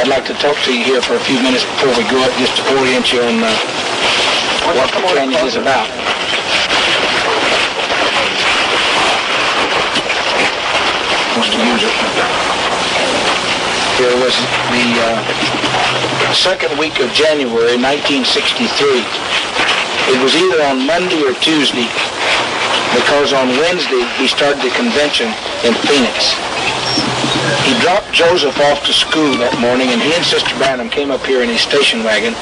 I'd like to talk to you here for a few minutes before we go up, just to orient you on what the training is about. Wants to use it. Here was the second week of January 1963. It was either on Monday or Tuesday, because on Wednesday he started the convention in Phoenix. He dropped Joseph off to school that morning, and he and Sister Branham came up here in his station wagon,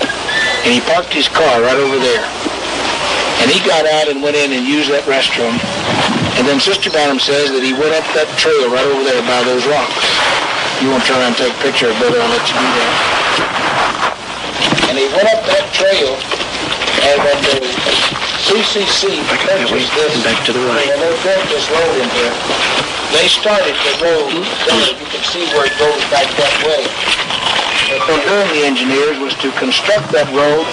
and he parked his car right over there. And he got out and went in and used that restroom. And then Sister Branham says that he went up that trail right over there by those rocks. You want to try and take a picture of it, brother? I'll let you do that. And he went up that trail, and when the CCC purchased this, back to the right. When they built this road in here, they started the road there. You can see where it goes back that way. What they were doing, the engineers, was to construct that road,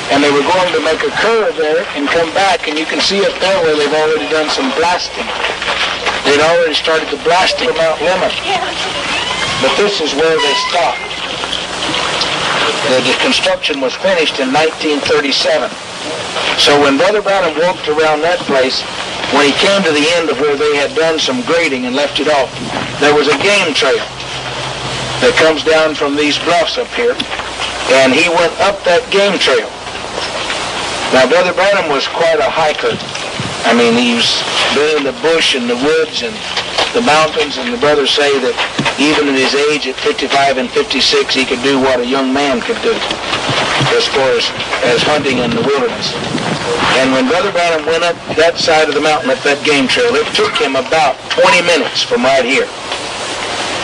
and they were going to make a curve there and come back, and you can see up there where they've already done some blasting. They'd already started the blasting of Mount Lemmon. But this is where they stopped. The construction was finished in 1937. So when Brother Branham walked around that place, when he came to the end of where they had done some grading and left it off, there was a game trail that comes down from these bluffs up here, and he went up that game trail. Now, Brother Branham was quite a hiker. I mean, he's been in the bush and the woods and the mountains, and the brothers say that even at his age, at 55 and 56, he could do what a young man could do as far as hunting in the wilderness. And when Brother Branham went up that side of the mountain, up that game trail, it took him about 20 minutes from right here.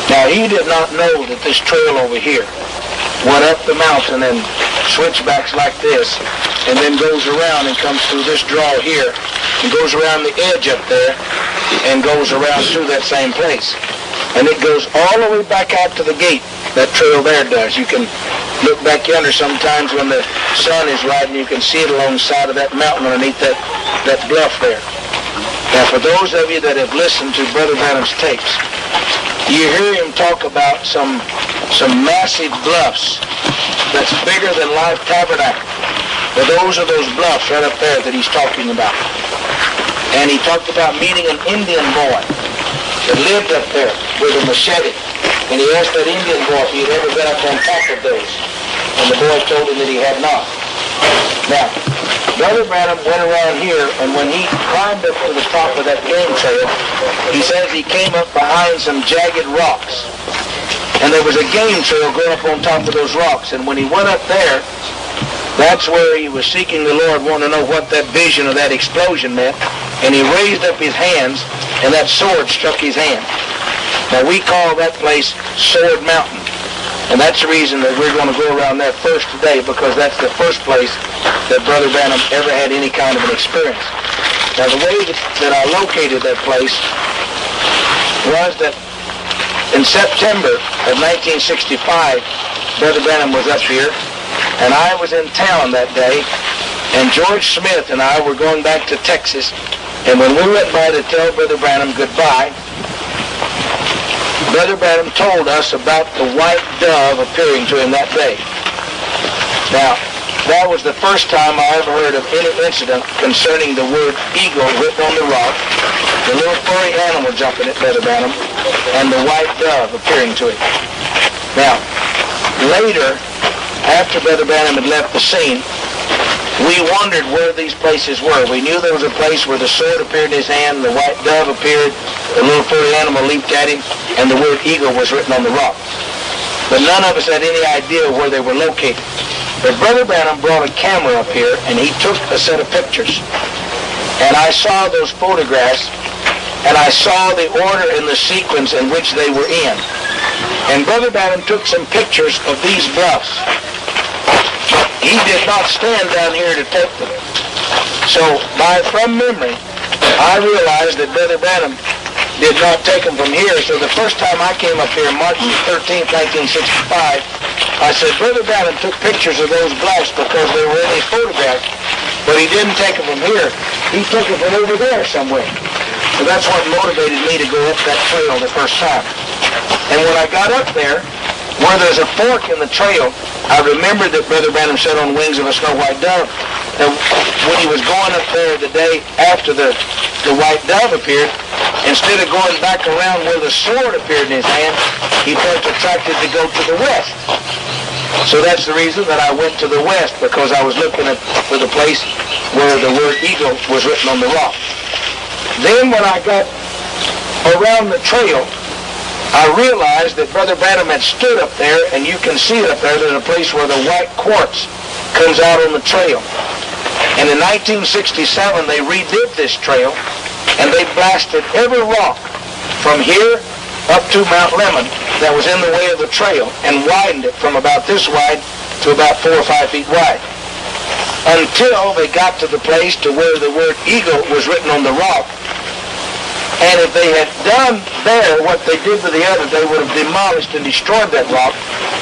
Now, he did not know that this trail over here went up the mountain and switchbacks like this, and then goes around and comes through this draw here, and goes around the edge up there, and goes around through that same place. And it goes all the way back out to the gate. That trail there does. You can look back yonder sometimes when the sun is riding, you can see it along the side of that mountain underneath that bluff there. Now, for those of you that have listened to Brother Branham's tapes, you hear him talk about some massive bluffs that's bigger than Life Tabernacle. But those are those bluffs right up there that he's talking about. And he talked about meeting an Indian boy that lived up there with a machete. And he asked that Indian boy if he had ever been up on top of those. And the boy told him that he had not. Now, Brother Branham went around here, and when he climbed up to the top of that game trail, he says he came up behind some jagged rocks. And there was a game trail going up on top of those rocks. And when he went up there, that's where he was seeking the Lord, wanting to know what that vision of that explosion meant. And he raised up his hands, and that sword struck his hand. Now, we call that place Sword Mountain. And that's the reason that we're going to go around there first today, because that's the first place that Brother Branham ever had any kind of an experience. Now, the way that I located that place was that in September of 1965, Brother Branham was up here, and I was in town that day, and George Smith and I were going back to Texas, and when we went by to tell Brother Branham goodbye, Brother Branham told us about the white dove appearing to him that day. Now, that was the first time I ever heard of any incident concerning the word eagle written on the rock, the little furry animal jumping at Brother Branham, and the white dove appearing to him. Now, later, after Brother Branham had left the scene, we wondered where these places were. We knew there was a place where the sword appeared in his hand, the white dove appeared, the little furry animal leaped at him, and the word eagle was written on the rock. But none of us had any idea where they were located. But Brother Branham brought a camera up here, and he took a set of pictures. And I saw those photographs, and I saw the order and the sequence in which they were in. And Brother Branham took some pictures of these bluffs. He did not stand down here to take them. So, from memory, I realized that Brother Branham did not take them from here. So the first time I came up here, March 13th, 1965, I said, Brother Branham took pictures of those bluffs because they were in his photograph, but he didn't take them from here. He took them from over there somewhere. So that's what motivated me to go up that trail the first time. And when I got up there, where there's a fork in the trail, I remembered that Brother Branham said on Wings of a Snow White Dove that when he was going up there the day after the white dove appeared, instead of going back around where the sword appeared in his hand, he felt attracted to go to the west. So that's the reason that I went to the west, because I was looking for the place where the word eagle was written on the rock. Then when I got around the trail, I realized that Brother Branham had stood up there, and you can see it up there. There's a place where the white quartz comes out on the trail. And in 1967, they redid this trail, and they blasted every rock from here up to Mount Lemon that was in the way of the trail, and widened it from about this wide to about 4 or 5 feet wide, until they got to the place to where the word eagle was written on the rock. And if they had done there what they did with the other, they would have demolished and destroyed that rock.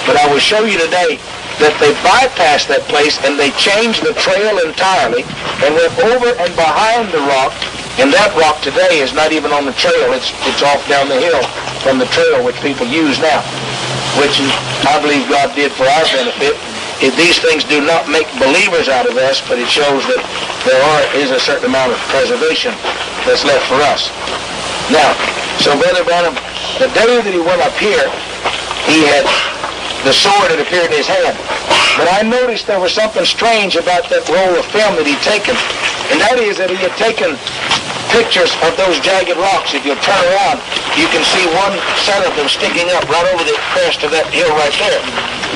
But I will show you today that they bypassed that place, and they changed the trail entirely and went over and behind the rock. And that rock today is not even on the trail. It's off down the hill from the trail, which people use now, which I believe God did for our benefit. These things do not make believers out of us, but it shows that there is a certain amount of preservation that's left for us. Now, so Brother Branham, the day that he went up here, he had the sword that appeared in his hand. But I noticed there was something strange about that roll of film that he'd taken, and that is that he had taken pictures of those jagged rocks. If you turn around, you can see one set of them sticking up right over the crest of that hill right there.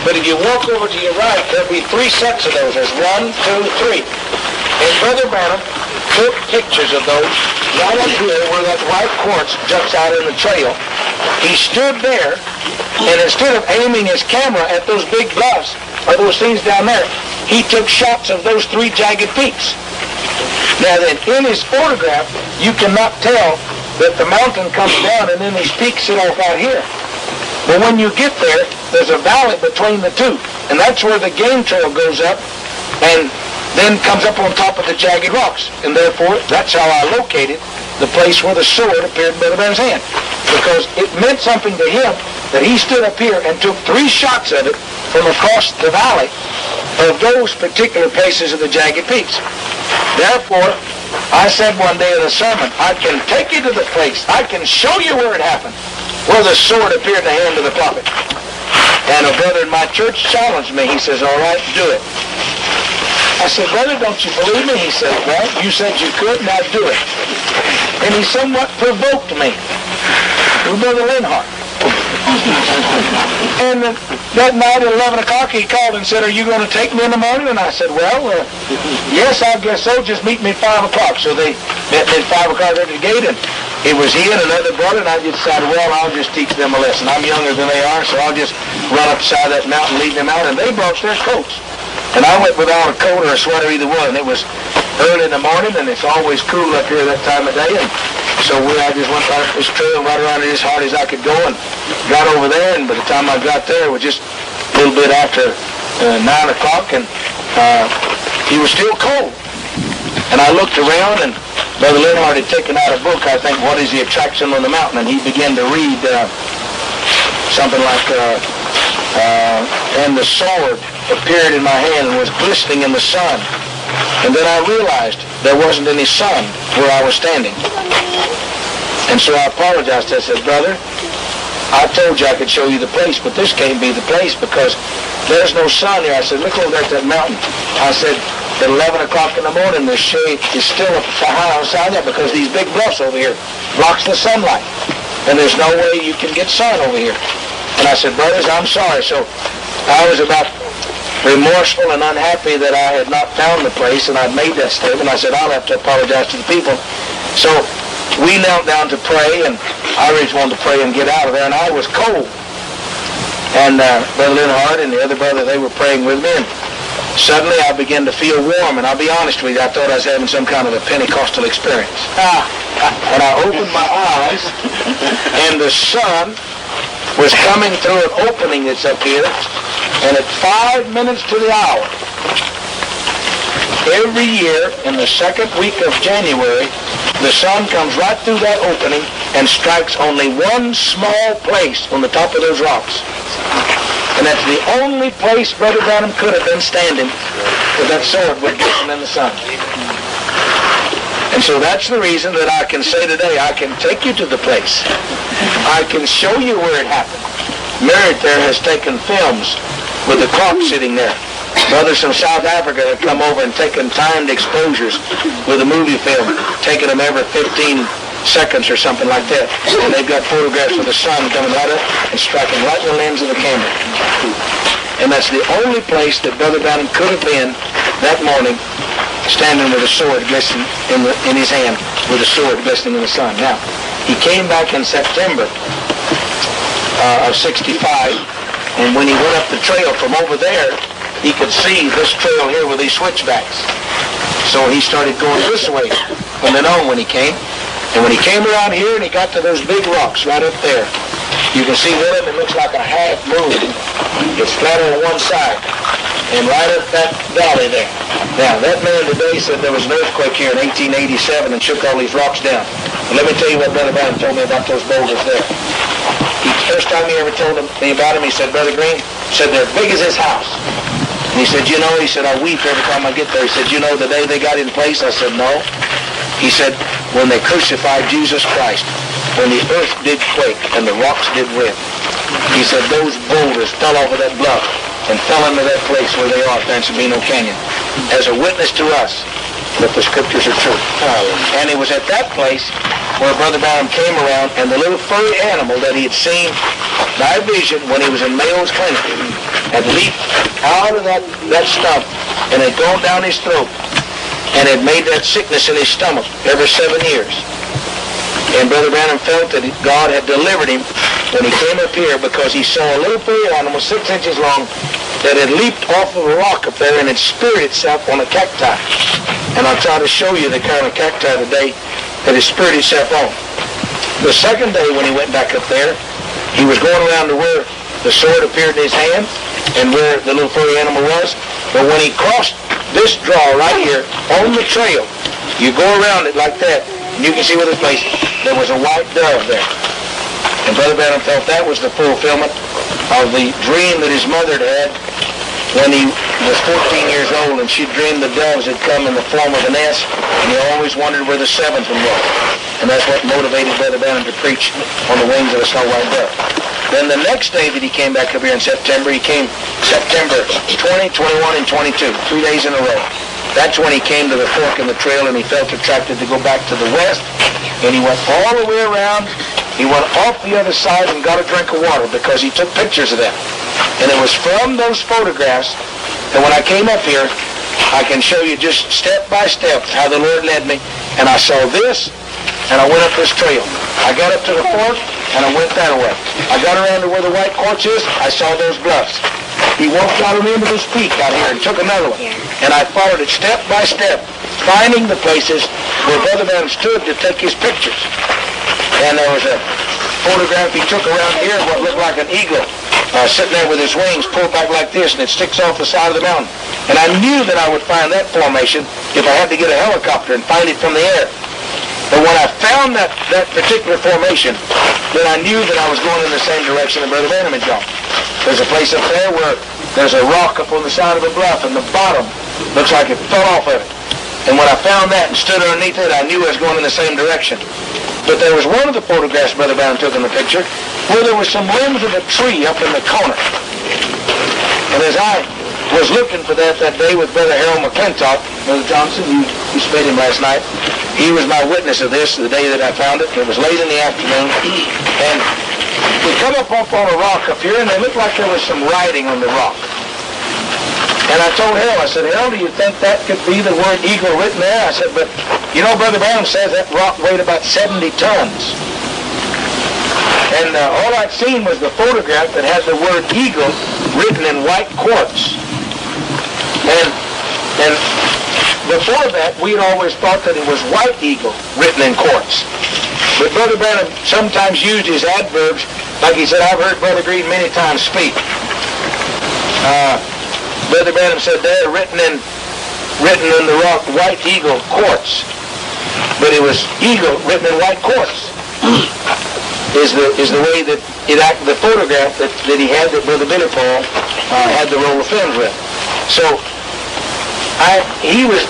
But if you walk over to your right, there'll be 3 sets of those. There's 1, 2, 3. And Brother Branham took pictures of those right up here where that white quartz juts out in the trail. He stood there, and instead of aiming his camera at those big bluffs or those things down there, he took shots of those 3 jagged peaks. Now then, in his photograph, you cannot tell that the mountain comes down and then these peaks sit off out here. But when you get there, there's a valley between the two, and that's where the game trail goes up and then comes up on top of the jagged rocks. And therefore, that's how I located the place where the sword appeared in Brother Branham's hand, because it meant something to him that he stood up here and took 3 shots of it from across the valley of those particular places of the jagged peaks. Therefore, I said one day in a sermon, I can take you to the place, I can show you where it happened, where the sword appeared in the hand of the prophet. And a brother in my church challenged me. He says, all right, do it. I said, brother, don't you believe me? He said, well, you said you could, now do it. And he somewhat provoked me. Brother Linhart. And that night at 11 o'clock he called and said, are you going to take me in the morning? And I said, well, yes, I guess so. Just meet me at 5 o'clock. So they met me at 5 o'clock at the gate, and it was he and another brother, and I just decided, well, I'll just teach them a lesson. I'm younger than they are, so I'll just run up the side of that mountain and lead them out. And they brought their coats. And I went without a coat or a sweater, either one. It was early in the morning, and it's always cool up here that time of day. And so I just went right up this trail, right around it as hard as I could go, and got over there. And by the time I got there, it was just a little bit after 9 o'clock, and he was still cold. And I looked around, and Brother Linhart had taken out a book, I think, What is the Attraction on the Mountain? And he began to read something like, and the sword appeared in my hand and was glistening in the sun. And then I realized there wasn't any sun where I was standing. And so I apologized. I said, brother, I told you I could show you the place, but this can't be the place because there's no sun here. I said, look over there at that mountain. I said, at 11 o'clock in the morning, the shade is still up high outside there because these big bluffs over here blocks the sunlight. And there's no way you can get sun over here. And I said, brothers, I'm sorry. So I was about remorseful and unhappy that I had not found the place, and I'd made that statement. I said, I'll have to apologize to the people. So we knelt down to pray, and I really wanted to pray and get out of there, and I was cold. And Brother Linhart and the other brother, they were praying with me, and suddenly I began to feel warm, and I'll be honest with you, I thought I was having some kind of a Pentecostal experience. And I opened my eyes, and the sun was coming through an opening that's up here, and at 5 minutes to the hour, every year in the second week of January, the sun comes right through that opening and strikes only one small place on the top of those rocks. And that's the only place Brother Branham could have been standing with that sword would glisten in the sun. And so that's the reason that I can say today, I can take you to the place. I can show you where it happened. Merritt there has taken films with the clock sitting there. Brothers from South Africa have come over and taken timed exposures with a movie film, taking them every 15 seconds or something like that. And they've got photographs of the sun coming right up and striking right in the lens of the camera. And that's the only place that Brother Branham could have been that morning, standing with a sword glistening in his hand, with a sword glistening in the sun. Now, he came back in September of 65, and when he went up the trail from over there, he could see this trail here with these switchbacks. So he started going this way from then on when he came. And when he came around here and he got to those big rocks right up there, you can see with him it looks like a half moon. It's flat on one side. And right up that valley there. Now, that man today said there was an earthquake here in 1887 and shook all these rocks down. But let me tell you what Brother Branham told me about those boulders there. First time he ever told me about him, he said, Brother Green, said they're big as this house. And he said, you know, he said, I weep every time I get there. He said, you know the day they got in place? I said, no. He said, when they crucified Jesus Christ, when the earth did quake and the rocks did rip, he said those boulders fell off of that bluff and fell into that place where they are, Sabino Canyon, as a witness to us that the scriptures are true. And it was at that place where Brother Branham came around, and the little furry animal that he had seen by vision when he was in Mayo's clinic had leaped out of that stump and had gone down his throat and had made that sickness in his stomach every 7 years. And Brother Branham felt that God had delivered him when he came up here, because he saw a little furry animal 6 inches long that had leaped off of a rock up there and had speared itself on a cacti. And I'll try to show you the kind of cacti today that it speared itself on. The second day when he went back up there, he was going around to where the sword appeared in his hand and where the little furry animal was. But when he crossed this draw right here on the trail, you go around it like that, and you can see with his place, there was a white dove there. And Brother Branham felt that was the fulfillment of the dream that his mother had when he was 14 years old, and she dreamed the doves had come in the form of an S, and he always wondered where the seventh one was. And that's what motivated Brother Branham to preach on the wings of a snow white dove. Then the next day that he came back up here in September, he came September 20, 21, and 22, 3 days in a row. That's when he came to the fork in the trail, and he felt attracted to go back to the west, and he went all the way around. He went off the other side and got a drink of water because he took pictures of them. And it was from those photographs that when I came up here, I can show you just step by step how the Lord led me. And I saw this, and I went up this trail. I got up to the fork, and I went that way. I got around to where the white quartz is. I saw those bluffs. He walked out on the end of this peak out here and took another one. And I followed it step by step, finding the places where Brother Branham stood to take his pictures. And there was a photograph he took around here of what looked like an eagle sitting there with his wings pulled back like this, and it sticks off the side of the mountain. And I knew that I would find that formation if I had to get a helicopter and find it from the air. But when I found that particular formation, then I knew that I was going in the same direction that Brother Branham had gone. There's a place up there where there's a rock up on the side of a bluff, and the bottom looks like it fell off of it. And when I found that and stood underneath it, I knew I was going in the same direction. But there was one of the photographs Brother Branham took in the picture where there was some limbs of a tree up in the corner. And as I was looking for that day with Brother Harold McClintock, Brother Johnson, you spent him last night. He was my witness of this the day that I found it. It was late in the afternoon. And we come up on a rock up here, and it looked like there was some writing on the rock. And I told Harold, I said, Harold, do you think that could be the word eagle written there? I said, but you know, Brother Branham says that rock weighed about 70 tons. And all I'd seen was the photograph that had the word eagle written in white quartz. And before that, we'd always thought that it was white eagle written in quartz. But Brother Branham sometimes used his adverbs, like he said, I've heard Brother Green many times speak. Brother Branham said there, written in the rock, white eagle quartz. But it was eagle written in white quartz. Is the way that the photograph that he had that Brother Billy Paul had the roll of films with. So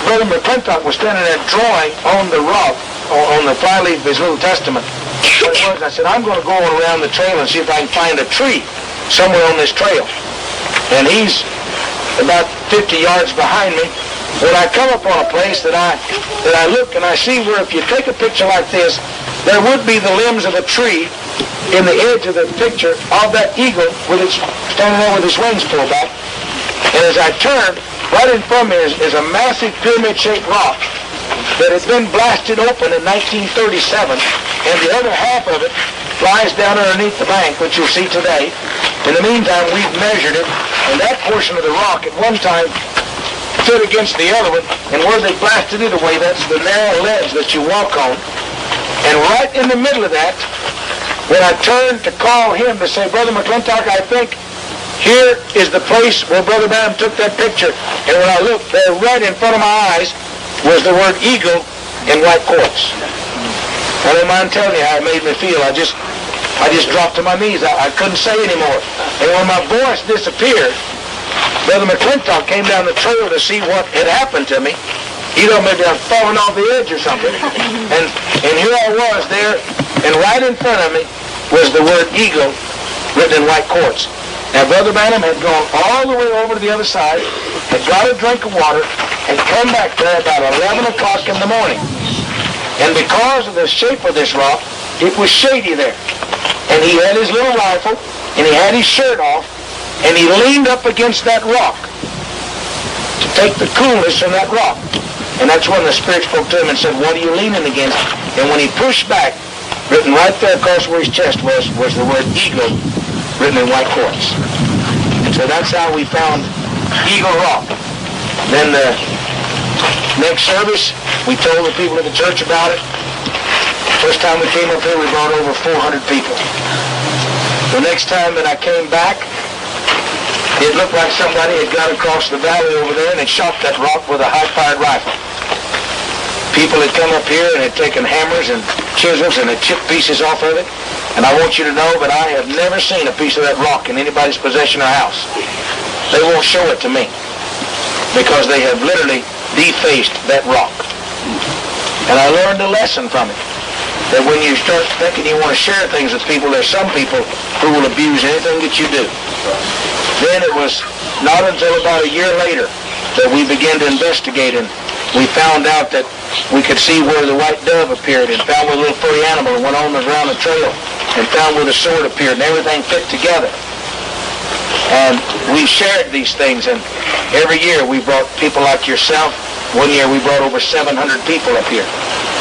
Brother McClintock was standing there drawing on the rock, on the flyleaf of his little testament. I said, I'm going to go around the trail and see if I can find a tree somewhere on this trail. And he's about 50 yards behind me. When I come upon a place that I look and I see where if you take a picture like this, there would be the limbs of a tree in the edge of the picture of that eagle with its standing there with its wings pulled back. And as I turn, right in front of me is a massive pyramid-shaped rock that had been blasted open in 1937, and the other half of it lies down underneath the bank, which you'll see today. In the meantime, we've measured it, and that portion of the rock at one time stood against the other one, and where they blasted it away, that's the narrow ledge that you walk on. And right in the middle of that, when I turned to call him to say, Brother McClintock, I think here is the place where Brother Branham took that picture. And when I looked, there right in front of my eyes was the word eagle in white quartz. I don't mind telling you how it made me feel. I just dropped to my knees. I couldn't say anymore. And when my voice disappeared, Brother McClintock came down the trail to see what had happened to me. He thought maybe I was falling off the edge or something. And here I was there, and right in front of me was the word eagle written in white quartz. Now, Brother Branham had gone all the way over to the other side, had got a drink of water, and come back there about 11 o'clock in the morning. And because of the shape of this rock, it was shady there. And he had his little rifle, and he had his shirt off, and he leaned up against that rock to take the coolness from that rock. And that's when the Spirit spoke to him and said, what are you leaning against? And when he pushed back, written right there across where his chest was the word eagle written in white quartz. And so that's how we found Eagle Rock. Then the next service, we told the people of the church about it. First time we came up here, we brought over 400 people. The next time that I came back, it looked like somebody had got across the valley over there and had shot that rock with a high-fired rifle. People had come up here and had taken hammers and chisels and had chipped pieces off of it. And I want you to know that I have never seen a piece of that rock in anybody's possession or house. They won't show it to me because they have literally defaced that rock. And I learned a lesson from it. That when you start thinking you want to share things with people, there's some people who will abuse anything that you do. Then it was not until about a year later that we began to investigate, and we found out that we could see where the white dove appeared, and found where the little furry animal went on around the trail, and found where the sword appeared, and everything fit together. And we shared these things, and every year we brought people like yourself. One year we brought over 700 people up here.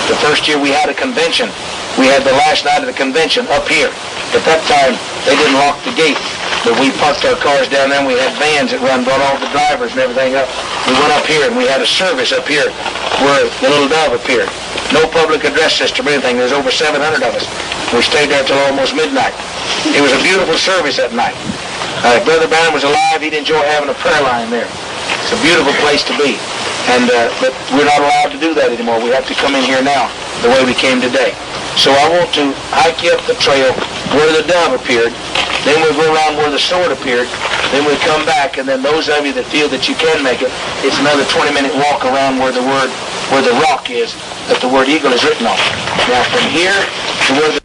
The first year we had a convention. We had the last night of the convention up here. At that time, they didn't lock the gate, but we parked our cars down there, and we had vans that brought all the drivers and everything up. We went up here, and we had a service up here where the little dove appeared. No public address system or anything. There's over 700 of us. We stayed there till almost midnight. It was a beautiful service that night. If Brother Branham was alive, he'd enjoy having a prayer line there. It's a beautiful place to be. But we're not allowed to do that anymore. We have to come in here now, the way we came today. So I want to hike you up the trail where the dove appeared. Then we'll go around where the sword appeared. Then we'll come back, and then those of you that feel that you can make it, it's another 20-minute walk around where the rock is, that the word eagle is written on. Now from here to where the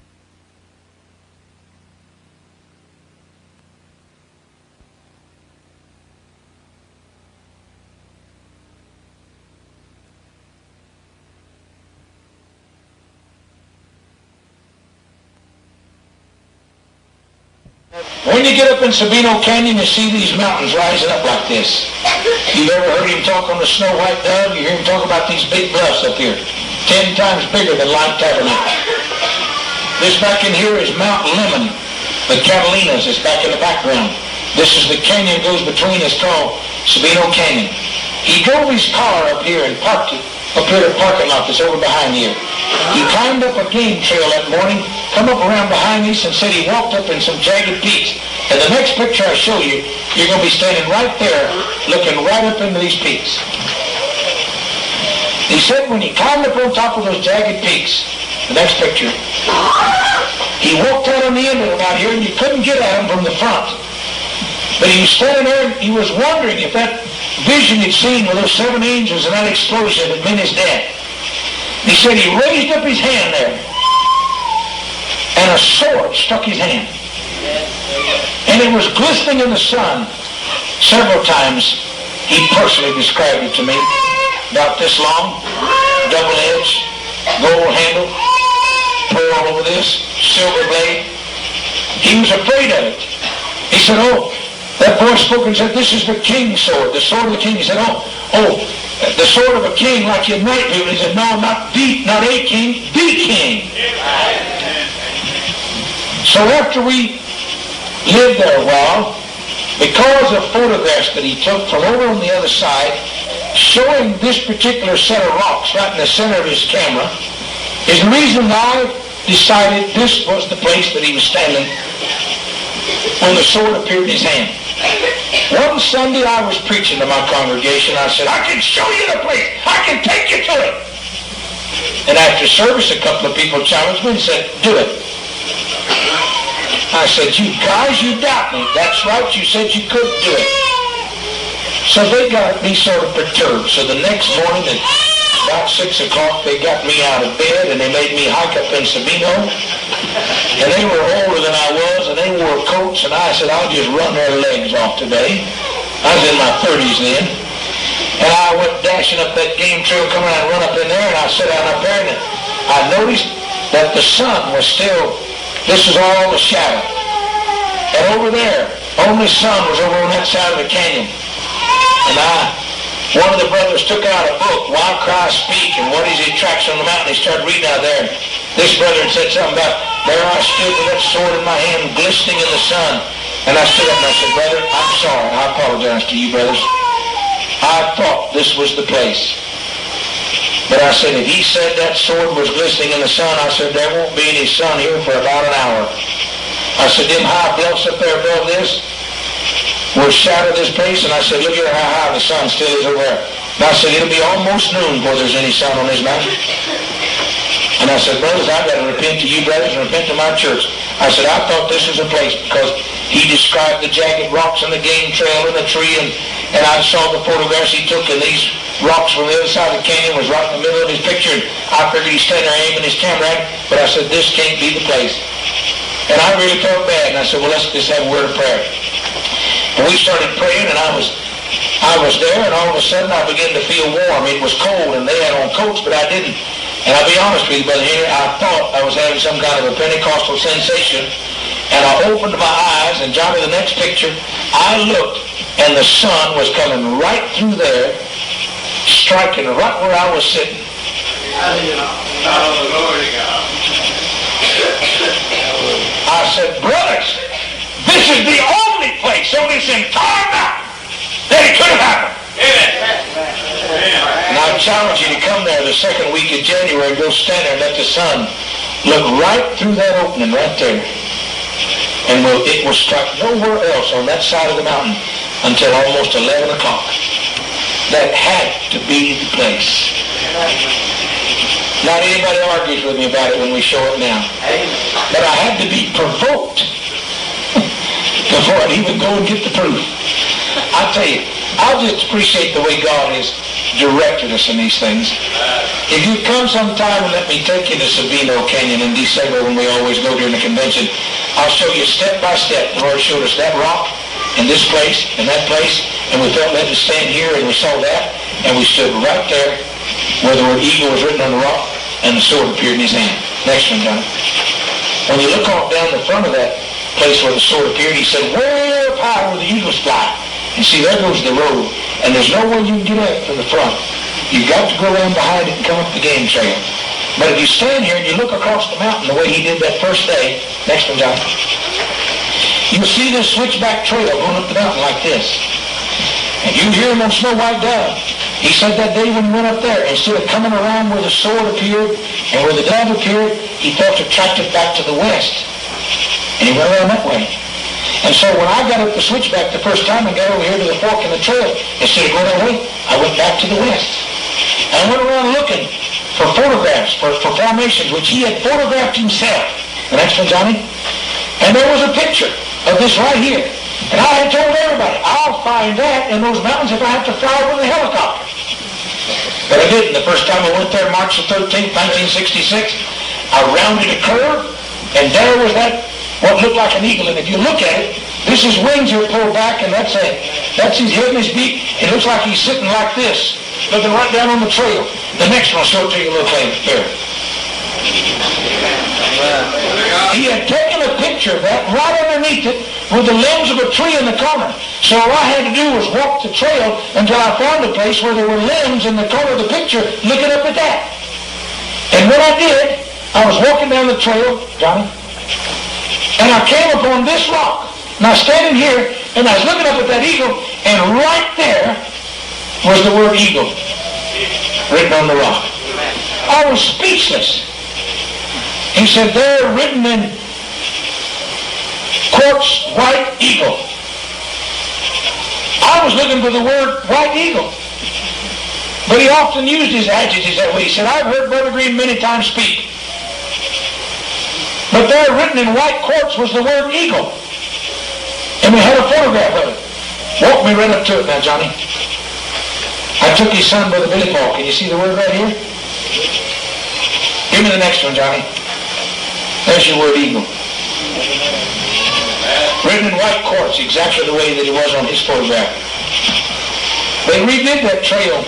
When you get up in Sabino Canyon, you see these mountains rising up like this. You've ever heard him talk on the Snow White Dove? You hear him talk about these big bluffs up here, 10 times bigger than Light Tabernacle. This back in here is Mount Lemon. The Catalinas is back in the background. This is the canyon goes between. It's called Sabino Canyon. He drove his car up here and parked it up here at the parking lot that's over behind here. He climbed up a game trail that morning, come up around behind us, and said he walked up in some jagged peaks. And the next picture I show you, you're going to be standing right there, looking right up into these peaks. He said when he climbed up on top of those jagged peaks, the next picture, He walked out on the end of them out here, and you couldn't get at him from the front. But he was standing there, and he was wondering if that vision he'd seen with those 7 angels and that explosion had meant his death. He said he raised up his hand there, and a sword struck his hand. And it was glistening in the sun. Several times he personally described it to me. About this long, double-edged, gold handle, pearl over this, silver blade. He was afraid of it. He said, oh, that voice spoke and said, this is the king's sword, the sword of the king. He said, oh, the sword of a king like you knight people. He said, no, not a king, the king. So after we lived there a while, because of photographs that he took from over on the other side, showing this particular set of rocks right in the center of his camera, is the reason I decided this was the place that he was standing when the sword appeared in his hand. One Sunday I was preaching to my congregation. I said, I can show you the place. I can take you to it. And after service, a couple of people challenged me and said, do it. I said, you guys, you doubt me. That's right, you said you couldn't do it. So they got me sort of perturbed. So the next morning at about 6 o'clock, they got me out of bed and they made me hike up in Sabino. And they were older than I was, and they wore coats, and I said, I'll just run their legs off today. I was in my 30s then. And I went dashing up that game trail, coming out and run up in there, and I sat down up there, and I noticed that the sun was still, this was all the shadow. And over there, only sun was over on that side of the canyon. And one of the brothers took out a book, Why Christ Speak, and What is the Attraction on the Mountain. He started reading out there. This brother said something about, there I stood with that sword in my hand, glistening in the sun. And I stood up and I said, brother, I'm sorry. I apologize to you, brothers. I thought this was the place. But I said, if he said that sword was glistening in the sun, I said, there won't be any sun here for about an hour. I said, them high bluffs up there above this will shadow this place. And I said, look here how high the sun still is over there. And I said, it'll be almost noon before there's any sun on this mountain. And I said, brothers, I've got to repent to you, brothers, and repent to my church. I said, I thought this was a place because he described the jagged rocks and the game trail and the tree, and I saw the photographs he took, and these rocks from the other side of the canyon was right in the middle of his picture, and I figured he'd stand there aiming his camera at it, but I said, this can't be the place. And I really felt bad, and I said, well, let's just have a word of prayer. And we started praying, and I was there, and all of a sudden I began to feel warm. It was cold, and they had on coats, but I didn't. And I'll be honest with you, Brother Henry, I thought I was having some kind of a Pentecostal sensation. And I opened my eyes, and Johnny, the next picture, I looked, and the sun was coming right through there, striking right where I was sitting. I said, brothers, this is the only place on this entire mountain that it could have happened. And I challenge you to come there the second week of January and go stand there and let the sun look right through that opening right there. And it will strike nowhere else on that side of the mountain until almost 11 o'clock. That had to be the place. Not anybody argues with me about it when we show it now. But I had to be provoked before I'd even go and get the proof. I tell you, I just appreciate the way God has directed us in these things. If you come sometime and let me take you to Sabino Canyon in December when we always go during the convention, I'll show you step by step. The Lord showed us that rock and this place and that place, and we felt led to stand here, and we saw that, and we stood right there where the word eagle was written on the rock, and the sword appeared in his hand. Next one, John. When you look off down the front of that place where the sword appeared, he said, way up high where the eagles fly. And see, there goes the road, and there's no way you can get up from the front. You've got to go around behind it and come up the game trail. But if you stand here and you look across the mountain the way he did that first day, next one, John, you'll see this switchback trail going up the mountain like this. And you hear him on Snow White Dove. He said that day when he went up there, instead of coming around where the sword appeared and where the dove appeared, he felt attracted back to the west. And he went around that way. And so when I got up the switchback the first time and got over here to the fork in the trail, instead of going that way, I went back to the west. And I went around looking for photographs, for formations, which he had photographed himself. The next one, Johnny. And there was a picture of this right here. And I had told everybody, I'll find that in those mountains if I have to fly over with a helicopter. But I didn't. The first time I went there, March the 13th, 1966, I rounded a curve, and there was that, what looked like an eagle. And if you look at it, this is wings are pulled back, and that's his head and his beak. It looks like he's sitting like this, looking right down on the trail. The next one I'll show it to you a little later. Here. He had taken a picture of that, right underneath it with the limbs of a tree in the corner. So all I had to do was walk the trail until I found a place where there were limbs in the corner of the picture, looking up at that. And what I did, I was walking down the trail, Johnny, and I came upon this rock. And I was standing here, and I was looking up at that eagle, and right there was the word eagle written on the rock. I was speechless. He said, there, written in quartz, white eagle. I was looking for the word white eagle. But he often used his adjectives that way. He said, I've heard Brother Green many times speak. But there, written in white quartz, was the word eagle. And we had a photograph of it. Walk me right up to it now, Johnny. I took his son, Brother Billy Paul. Can you see the word right here? Give me the next one, Johnny. There's your word eagle. Written in white quartz, exactly the way that it was on his photograph. They redid that trail,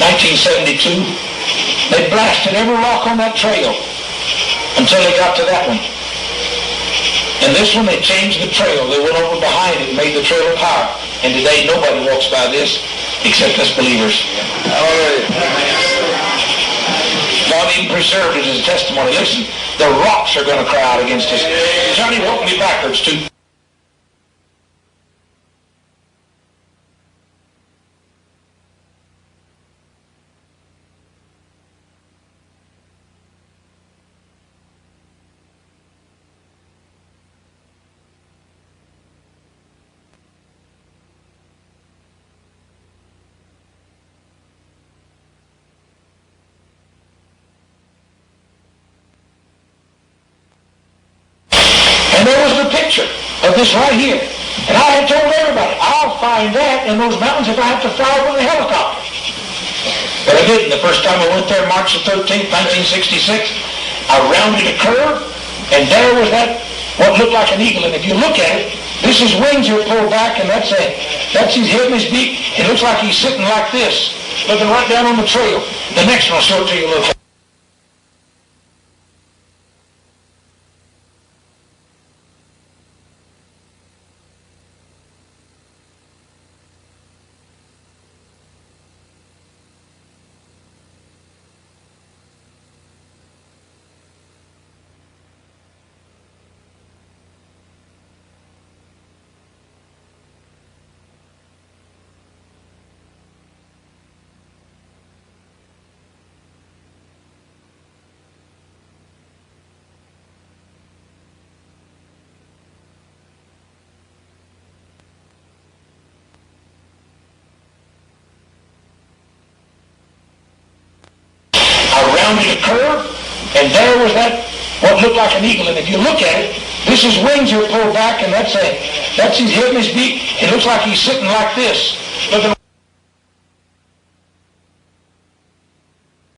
1972. They blasted every rock on that trail until they got to that one. And this one, they changed the trail. They went over behind it and made the trail look higher. And today, nobody walks by this except us believers. God even preserved it as a testimony. Listen, the rocks are going to cry out against us. Johnny, walk me backwards too. And there was the picture of this right here. And I had told everybody, I'll find that in those mountains if I have to fly over with a helicopter. But I didn't. The first time I went there, March the 13th, 1966, I rounded a curve, and there was that, what looked like an eagle. And if you look at it, this is wings are pulled back, and that's his head and his beak. It looks like he's sitting like this, looking right down on the trail. The next one I'll show it to you a little. Rounded a curve, and there was that, what looked like an eagle. And if you look at it, this is wings are pulled back, and that's his head and his beak. It looks like he's sitting like this, looking